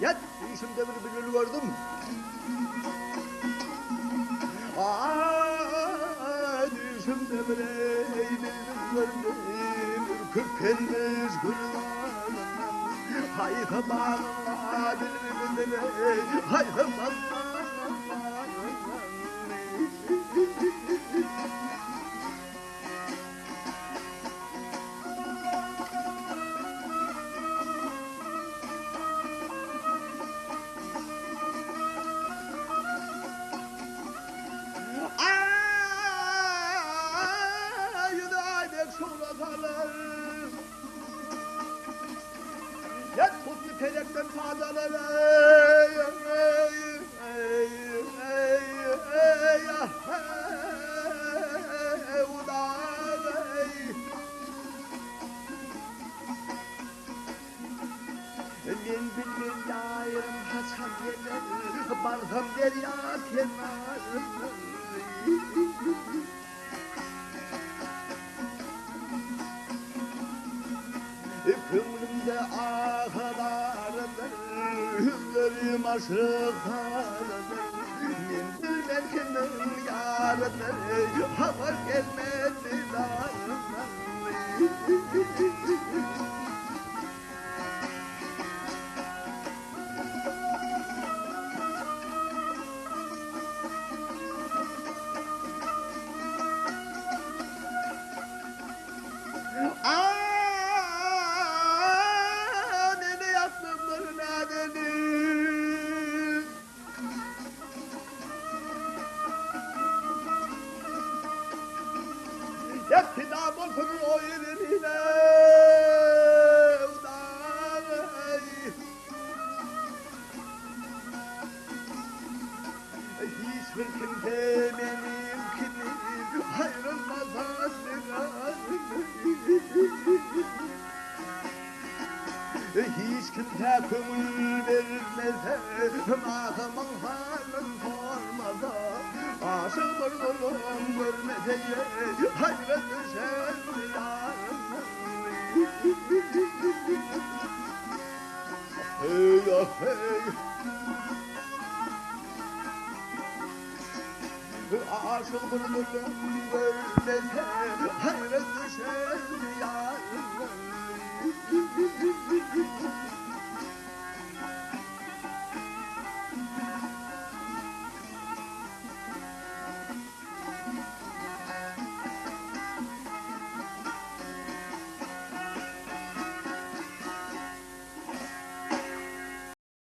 Ya şimdi bir bülbül gördüm. Aa, düşümde bir bülbül gördüm. Ürküp gelmiş gülüyorum. Haydi bağırma bülbülleri. Haydi bağırma. Ya tut nitelikten fazlaları. Ben bilmem yayım Hasan gelir, barham derya kenar. Kımrımda ağlardır, hüzlerim aşıklardır. Ben bilmem kimin yarıdır, hava gelmedi darından. Ya kitap olsun o yerine hiçbir kimse benimkini ayrılmaz hiç kimse kömür vermese mahımın halin sormasa aşık oldum görmese hayret düşer yarım. Hey ah hey aşık oldum görmese hayret düşer yarım.